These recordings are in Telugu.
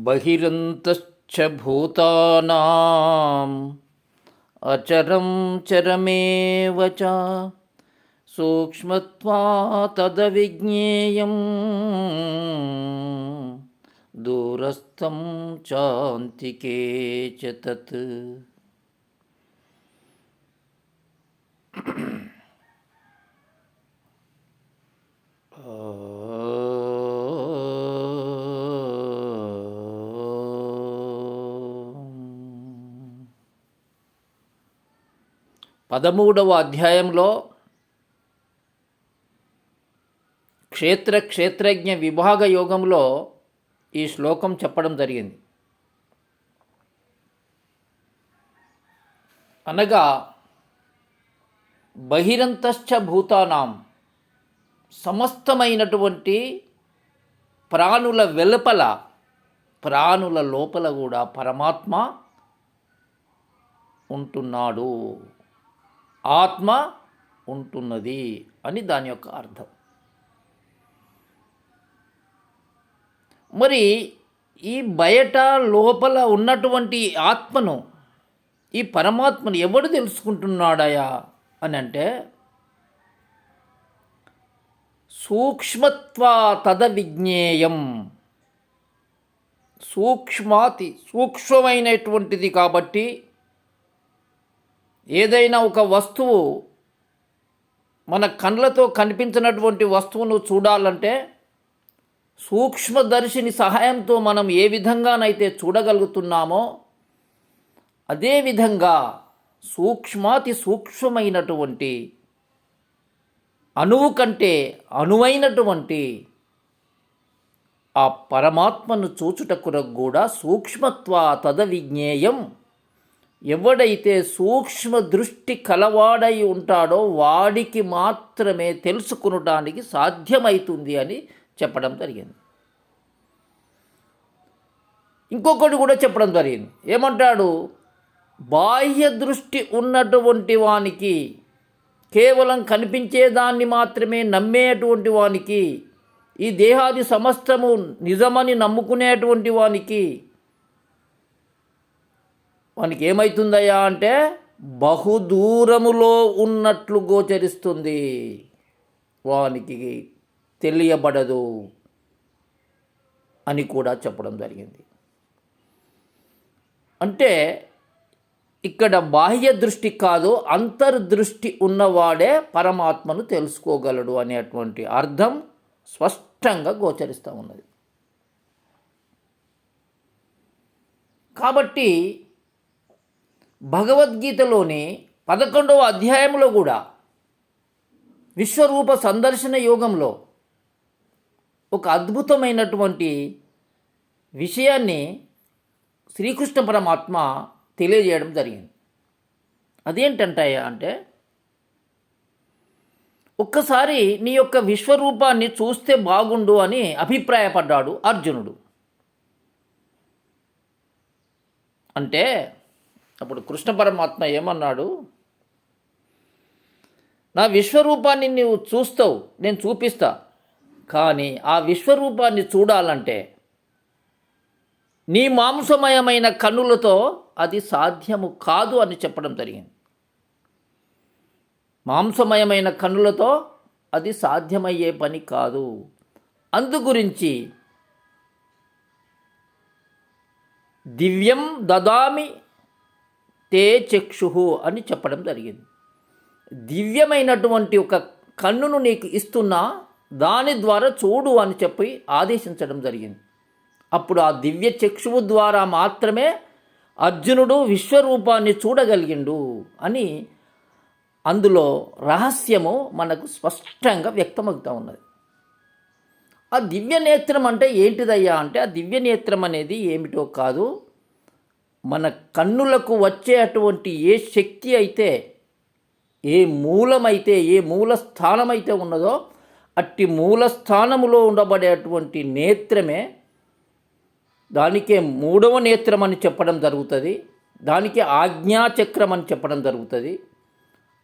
బహిరంతశ్చ భూతానాం అచరం చరమేవ చ సూక్ష్మత్వాతదవిజ్ఞేయం దూరస్థం చాంతికే చ తత్. పదమూడవ అధ్యాయంలో క్షేత్రజ్ఞ విభాగ యోగంలో ఈ శ్లోకం చెప్పడం జరిగింది. అనగా బహిరంతశ్చ భూతానాం, సమస్తమైనటువంటి ప్రాణుల వెలుపల ప్రాణుల లోపల కూడా పరమాత్మ ఉంటున్నాడు, ఆత్మ ఉంటున్నది అని దాని యొక్క అర్థం. మరి ఈ బయట లోపల ఉన్నటువంటి ఆత్మను, ఈ పరమాత్మను ఎవడు తెలుసుకుంటున్నాడయా అని అంటే, సూక్ష్మత్వా తద విజ్ఞేయం, సూక్ష్మమైనటువంటిది కాబట్టి ఏదైనా ఒక వస్తువు మన కళ్ళతో కనిపించినటువంటి వస్తువును చూడాలంటే సూక్ష్మదర్శిని సహాయంతో మనం ఏ విధంగానైతే చూడగలుగుతున్నామో అదేవిధంగా సూక్ష్మాతి సూక్ష్మమైనటువంటి అణువు కంటే అణువైనటువంటి ఆ పరమాత్మను చూచుటకు కూడా సూక్ష్మత్వ తద విజ్ఞేయం, ఎవడైతే సూక్ష్మ దృష్టి కలవాడై ఉంటాడో వాడికి మాత్రమే తెలుసుకునడానికి సాధ్యమవుతుంది అని చెప్పడం జరిగింది. ఇంకొకటి కూడా చెప్పడం జరిగింది. ఏమంటాడు? బాహ్య దృష్టి ఉన్నటువంటి వానికి, కేవలం కనిపించేదాన్ని మాత్రమే నమ్మేటువంటి వానికి, ఈ దేహాది సమస్తము నిజమని నమ్ముకునేటువంటి వానికి ఏమవుతుందయ్యా అంటే బహుదూరములో ఉన్నట్లు గోచరిస్తుంది, వానికి తెలియబడదు అని కూడా చెప్పడం జరిగింది. అంటే ఇక్కడ బాహ్య దృష్టి కాదు, అంతర్దృష్టి ఉన్నవాడే పరమాత్మను తెలుసుకోగలడు అనేటువంటి అర్థం స్పష్టంగా గోచరిస్తూ ఉన్నది. కాబట్టి భగవద్గీతలోని 11వ అధ్యాయంలో కూడా విశ్వరూప సందర్శన యోగంలో ఒక అద్భుతమైనటువంటి విషయాన్ని శ్రీకృష్ణ పరమాత్మ తెలియజేయడం జరిగింది. అదేంటంటాయా అంటే, ఒక్కసారి నీ యొక్క విశ్వరూపాన్ని చూస్తే బాగుండు అని అభిప్రాయపడ్డాడు అర్జునుడు. అంటే అప్పుడు కృష్ణ పరమాత్మ ఏమన్నాడు? నా విశ్వరూపాన్ని నువ్వు చూస్తావు, నేను చూపిస్తా, కానీ ఆ విశ్వరూపాన్ని చూడాలంటే నీ మాంసమయమైన కన్నులతో అది సాధ్యము కాదు అని చెప్పడం జరిగింది. మాంసమయమైన కన్నులతో అది సాధ్యమయ్యే పని కాదు. అందుగురించి దివ్యం దదామి తే చక్షు అని చెప్పడం జరిగింది. దివ్యమైనటువంటి ఒక కన్నును నీకు ఇస్తున్నా, దాని ద్వారా చూడు అని చెప్పి ఆదేశించడం జరిగింది. అప్పుడు ఆ దివ్య చక్షువు ద్వారా మాత్రమే అర్జునుడు విశ్వరూపాన్ని చూడగలిగిండు అని అందులో రహస్యము మనకు స్పష్టంగా వ్యక్తమవుతూ ఉన్నది. ఆ దివ్య నేత్రం అంటే ఏంటిదయ్యా అంటే, ఆ దివ్య నేత్రం అనేది ఏమిటో కాదు, మన కన్నులకు వచ్చేటువంటి ఏ శక్తి అయితే, ఏ మూలమైతే, ఏ మూల స్థానమైతే ఉన్నదో అట్టి మూల స్థానములో ఉండబడేటువంటి నేత్రమే, దానికే 3వ నేత్రం అని చెప్పడం జరుగుతుంది, దానికి ఆజ్ఞాచక్రం అని చెప్పడం జరుగుతుంది,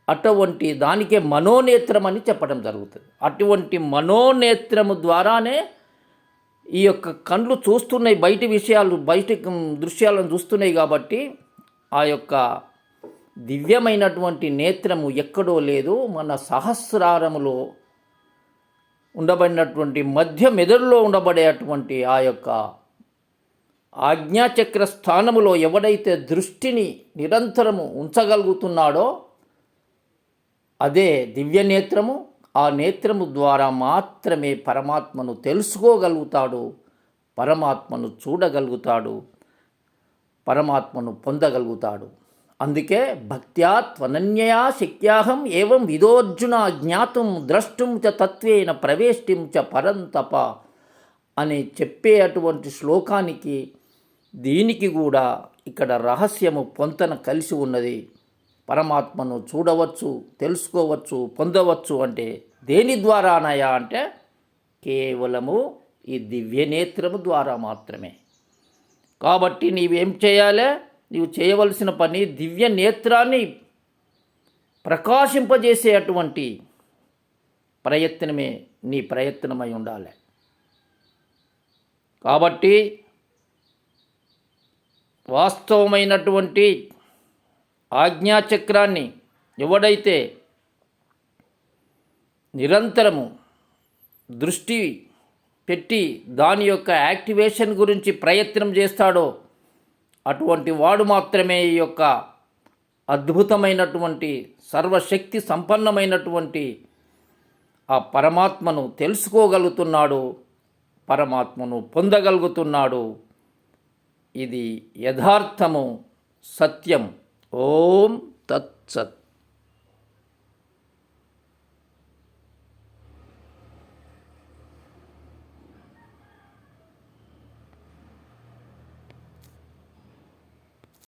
అటువంటి దానికే మనోనేత్రం అని చెప్పడం జరుగుతుంది. అటువంటి మనోనేత్రము ద్వారానే ఈ యొక్క కళ్ళు చూస్తున్నాయి, బయటి విషయాలు, బయటి దృశ్యాలను చూస్తున్నాయి కాబట్టి ఆ యొక్క దివ్యమైనటువంటి నేత్రము ఎక్కడో లేదు, మన సహస్రారములో ఉండబడినటువంటి మధ్య మెదడులో ఉండబడేటువంటి ఆ యొక్క ఆజ్ఞాచక్ర స్థానములో ఎవడైతే దృష్టిని నిరంతరము ఉంచగలుగుతున్నాడో అదే దివ్య నేత్రము. ఆ నేత్రము ద్వారా మాత్రమే పరమాత్మను తెలుసుకోగలుగుతాడు, పరమాత్మను చూడగలుగుతాడు, పరమాత్మను పొందగలుగుతాడు. అందుకే భక్త్యా త్వనన్యయా శక్యాహం ఏవం విదోర్జున జ్ఞాతుం ద్రష్టుం చ తత్వేన ప్రవేష్టిం చ పరంతప అని చెప్పే అటువంటి శ్లోకానికి దీనికి కూడా ఇక్కడ రహస్యము పొంతన కలిసి ఉన్నది. పరమాత్మను చూడవచ్చు, తెలుసుకోవచ్చు, పొందవచ్చు అంటే దేని ద్వారానయా అంటే కేవలము ఈ దివ్యనేత్రము ద్వారా మాత్రమే. కాబట్టి నీవేం చేయాలి? నీవు చేయవలసిన పని దివ్య నేత్రాన్ని ప్రకాశింపజేసే అటువంటి ప్రయత్నమే నీ ప్రయత్నమై ఉండాలి. కాబట్టి వాస్తవమైనటువంటి ఆజ్ఞాచక్రాన్ని ఎవడైతే నిరంతరము దృష్టి పెట్టి దాని యొక్క యాక్టివేషన్ గురించి ప్రయత్నం చేస్తాడో అటువంటి వాడు మాత్రమే ఈ యొక్క అద్భుతమైనటువంటి సర్వశక్తి సంపన్నమైనటువంటి ఆ పరమాత్మను తెలుసుకోగలుగుతున్నాడు, పరమాత్మను పొందగలుగుతున్నాడు. ఇది యథార్థము, సత్యం. ఓం తత్సత్.